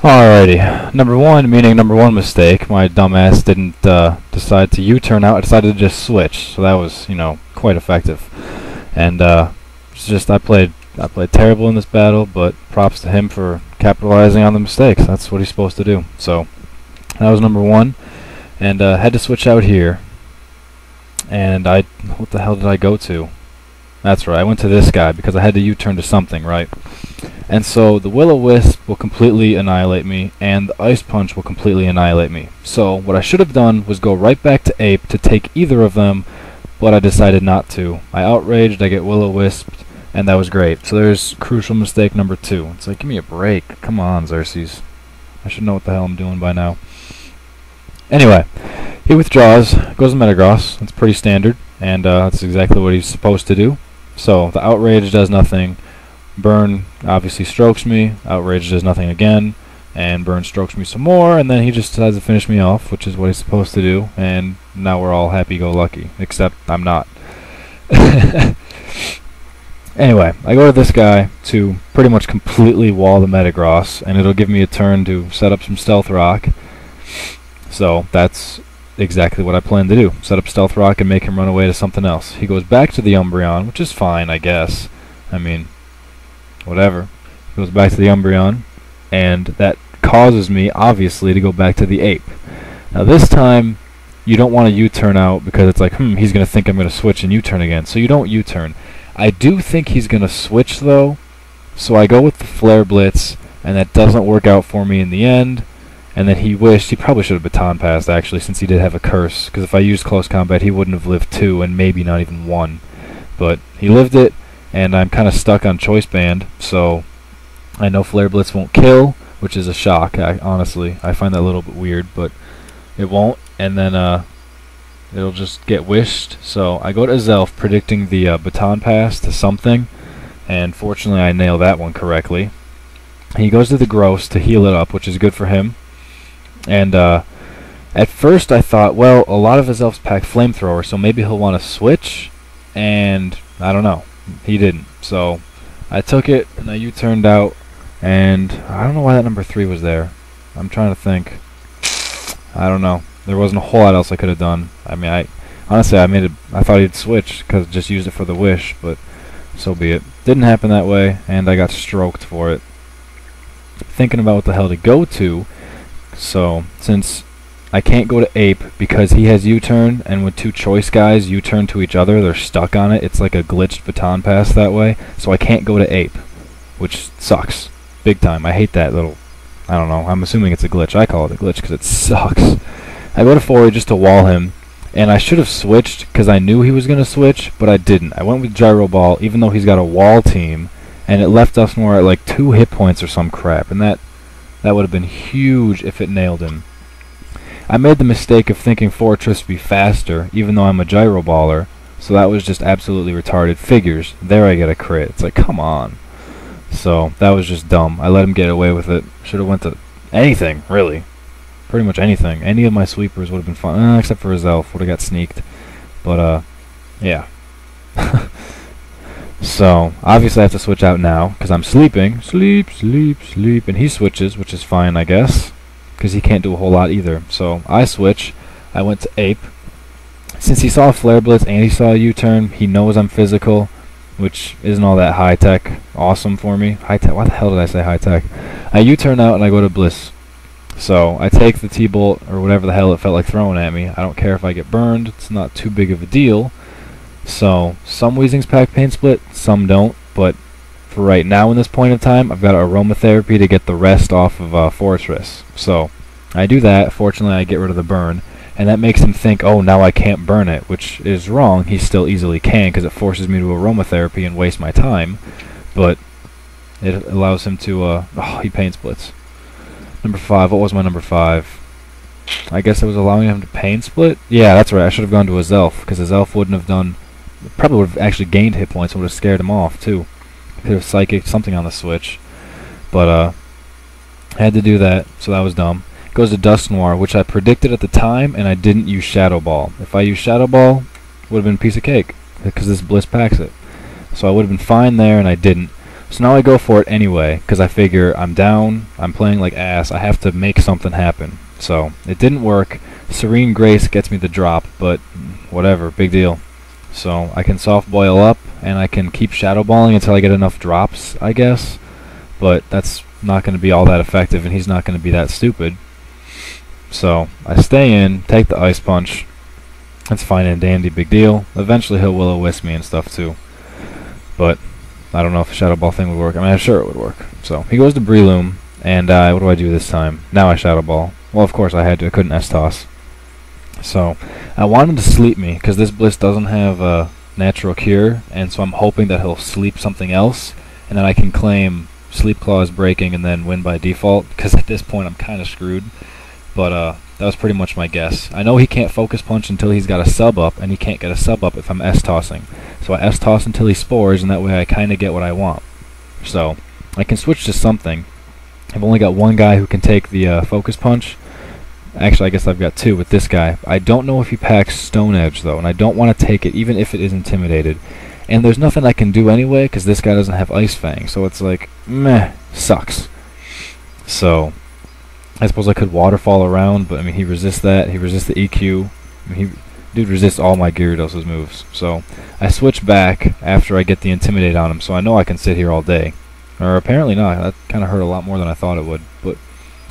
Alrighty, number one, meaning number one mistake. My dumbass didn't decide to U-turn out. I decided to just switch, so that was, quite effective. And it's just I played terrible in this battle, but props to him for capitalizing on the mistakes. That's what he's supposed to do. So that was number one, and had to switch out here. And what the hell did I go to? That's right, I went to this guy because I had to U-turn to something, right? And so the Will-O-Wisp will completely annihilate me, and the Ice Punch will completely annihilate me. So what I should have done was go right back to Ape to take either of them, but I decided not to. I outraged, I get Will-O-Wisped, and that was great. So there's crucial mistake number two. It's like, give me a break. Come on, Xerxes. I should know what the hell I'm doing by now. Anyway, he withdraws, goes to Metagross. That's pretty standard, and that's exactly what he's supposed to do. So the outrage does nothing. Burn obviously strokes me, outrage does nothing again, and Burn strokes me some more, and then he just decides to finish me off, which is what he's supposed to do, and now we're all happy-go-lucky, except I'm not. Anyway, I go to this guy to pretty much completely wall the Metagross, and it'll give me a turn to set up some Stealth Rock. So that's exactly what I plan to do, set up Stealth Rock and make him run away to something else. He goes back to the Umbreon, which is fine, I guess. I mean, whatever. Goes back to the Umbreon, and that causes me, obviously, to go back to the Ape. Now this time, you don't want to U-turn out because it's like, he's going to think I'm going to switch and U-turn again, so you don't U-turn. I do think he's going to switch, though, so I go with the Flare Blitz, and that doesn't work out for me in the end, and then he probably should have Baton Passed, actually, since he did have a curse, because if I used Close Combat, he wouldn't have lived 2, and maybe not even 1. But he lived it, and I'm kind of stuck on Choice Band, so I know Flare Blitz won't kill, which is a shock, honestly. I find that a little bit weird, but it won't, and then it'll just get wished. So I go to Zelf, predicting the Baton Pass to something, and fortunately I nail that one correctly. He goes to the Gross to heal it up, which is good for him. And at first I thought, well, a lot of his elves pack Flamethrower, so maybe he'll want to switch, and I don't know. He didn't. So I took it, and I U-turned out, and I don't know why that number 3 was there. I'm trying to think. I don't know. There wasn't a whole lot else I could have done. I mean, honestly, I thought he'd switch, because just used it for the wish, but so be it. Didn't happen that way, and I got stroked for it. Thinking about what the hell to go to, so since I can't go to Ape because he has U-turn, and when two choice guys U-turn to each other, they're stuck on it. It's like a glitched Baton Pass that way, so I can't go to Ape, which sucks. Big time. I hate that little, I don't know, I'm assuming it's a glitch. I call it a glitch because it sucks. I go to Fori just to wall him, and I should have switched because I knew he was going to switch, but I didn't. I went with Gyro Ball, even though he's got a wall team, and it left us more at like 2 hit points or some crap, and that would have been huge if it nailed him. I made the mistake of thinking Fortress would be faster, even though I'm a Gyro Baller, so that was just absolutely retarded. Figures, there I get a crit. It's like, come on. So, that was just dumb. I let him get away with it. Should have went to anything, really. Pretty much anything. Any of my sweepers would have been fun, except for his elf, would have got sneaked. But, yeah. So, obviously I have to switch out now, because I'm sleeping. Sleep, sleep, sleep, and he switches, which is fine, I guess, because he can't do a whole lot either. So, I switch. I went to Ape. Since he saw Flare Blitz and he saw a U-turn, he knows I'm physical, which isn't all that high-tech awesome for me. High-tech? Why the hell did I say high-tech? I U-turn out and I go to Bliss. So, I take the T-Bolt, or whatever the hell it felt like throwing at me. I don't care if I get burned. It's not too big of a deal. So, some Weezings pack Pain Split, some don't, but for right now in this point of time, I've got Aromatherapy to get the rest off of Fortress. So, I do that. Fortunately, I get rid of the burn, and that makes him think, oh, now I can't burn it, which is wrong. He still easily can, because it forces me to Aromatherapy and waste my time, but it allows him to, oh, he Pain Splits. Number 5, what was my number 5? I guess it was allowing him to Pain Split? Yeah, that's right, I should have gone to his elf, because his elf wouldn't have done, probably would have actually gained hit points and would have scared him off, too. Could have Psychic something on the switch, but, had to do that, so that was dumb. Goes to Dusknoir, which I predicted at the time, and I didn't use Shadow Ball. If I used Shadow Ball, it would have been a piece of cake, because this Bliss packs it. So I would have been fine there, and I didn't. So now I go for it anyway, because I figure I'm down, I'm playing like ass, I have to make something happen. So, it didn't work. Serene Grace gets me the drop, but whatever, big deal. So, I can soft boil up, and I can keep shadow balling until I get enough drops, I guess. But that's not going to be all that effective, and he's not going to be that stupid. So, I stay in, take the ice punch. That's fine and dandy, big deal. Eventually he'll will-o-wisp me and stuff too. But I don't know if a shadow ball thing would work. I mean, I'm sure it would work. So, he goes to Breloom, and what do I do this time? Now I shadow ball. Well, of course I had to. I couldn't S-toss. So, I want him to sleep me, because this Bliss doesn't have a natural cure, and so I'm hoping that he'll sleep something else, and then I can claim Sleep Claw is breaking and then win by default, because at this point I'm kind of screwed. But that was pretty much my guess. I know he can't focus punch until he's got a sub up, and he can't get a sub up if I'm S-tossing. So I S-toss until he spores, and that way I kind of get what I want. So, I can switch to something. I've only got one guy who can take the focus punch. Actually, I guess I've got two with this guy. I don't know if he packs Stone Edge, though, and I don't want to take it, even if it is intimidated. And there's nothing I can do anyway, because this guy doesn't have Ice Fang, so it's like, meh, sucks. So, I suppose I could waterfall around, but I mean, he resists that, he resists the EQ. I mean, dude resists all my Gyarados' moves. So, I switch back after I get the Intimidate on him, so I know I can sit here all day. Or apparently not, that kind of hurt a lot more than I thought it would, but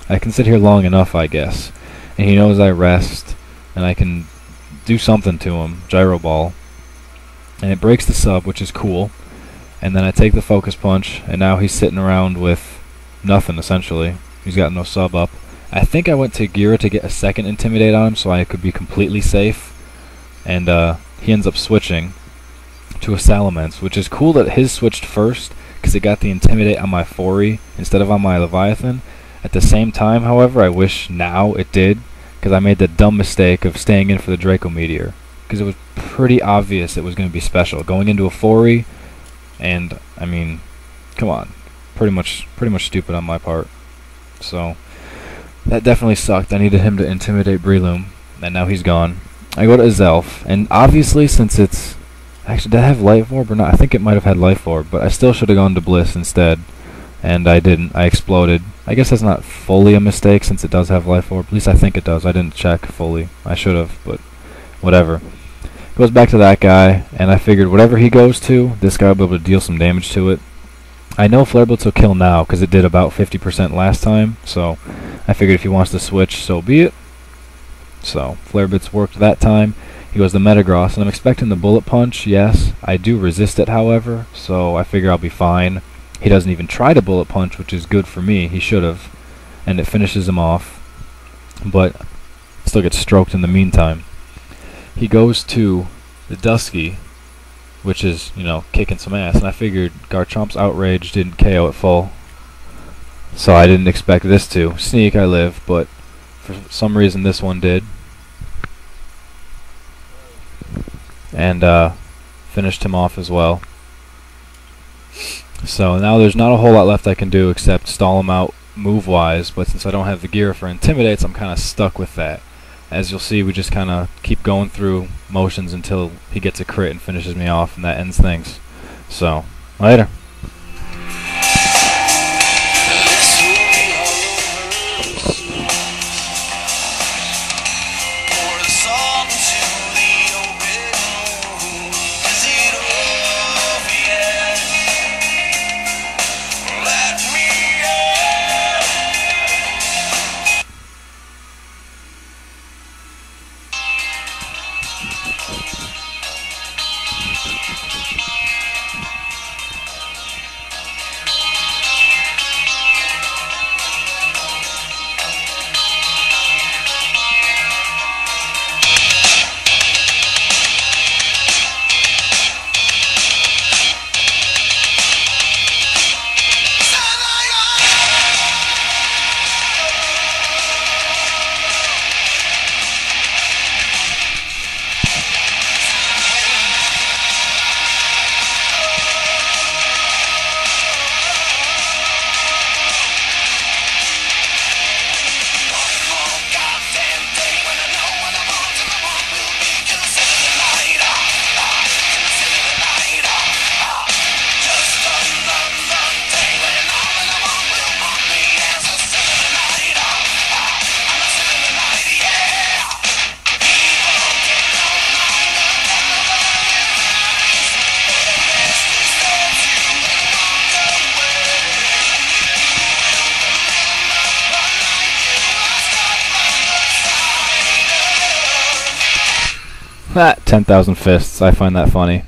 I can sit here long enough, I guess. And he knows I rest, and I can do something to him, Gyro Ball. And it breaks the sub, which is cool. And then I take the focus punch, and now he's sitting around with nothing, essentially. He's got no sub up. I think I went to Gira to get a second Intimidate on him, so I could be completely safe. And he ends up switching to a Salamence, which is cool that his switched first, because it got the Intimidate on my Fori instead of on my Leviathan. At the same time, however, I wish now it did, because I made the dumb mistake of staying in for the Draco Meteor. Because it was pretty obvious it was going to be special. Going into a Fori, and, I mean, come on. Pretty much stupid on my part. So, that definitely sucked. I needed him to intimidate Breloom, and now he's gone. I go to Azelf, and obviously, since it's... Actually, did I have Life Orb or not? I think it might have had Life Orb, but I still should have gone to Bliss instead. And I didn't. I exploded. I guess that's not fully a mistake, since it does have Life Orb. At least I think it does. I didn't check fully. I should have, but whatever. Goes back to that guy, and I figured whatever he goes to, this guy will be able to deal some damage to it. I know Flare Blitz will kill now, because it did about 50% last time, so I figured if he wants to switch, so be it. So, Flare Blitz worked that time. He goes to Metagross, and I'm expecting the Bullet Punch, yes. I do resist it, however, so I figure I'll be fine. He doesn't even try to Bullet Punch, which is good for me. He should have. And it finishes him off. But still gets stroked in the meantime. He goes to the Dusky, which is, you know, kicking some ass. And I figured Garchomp's Outrage didn't KO at full. So I didn't expect this to. Sneak, I live, but for some reason this one did. And finished him off as well. So now there's not a whole lot left I can do except stall him out move-wise, but since I don't have the gear for Intimidates, I'm kind of stuck with that. As you'll see, we just kind of keep going through motions until he gets a crit and finishes me off, and that ends things. So, later. 10,000 fists. I find that funny.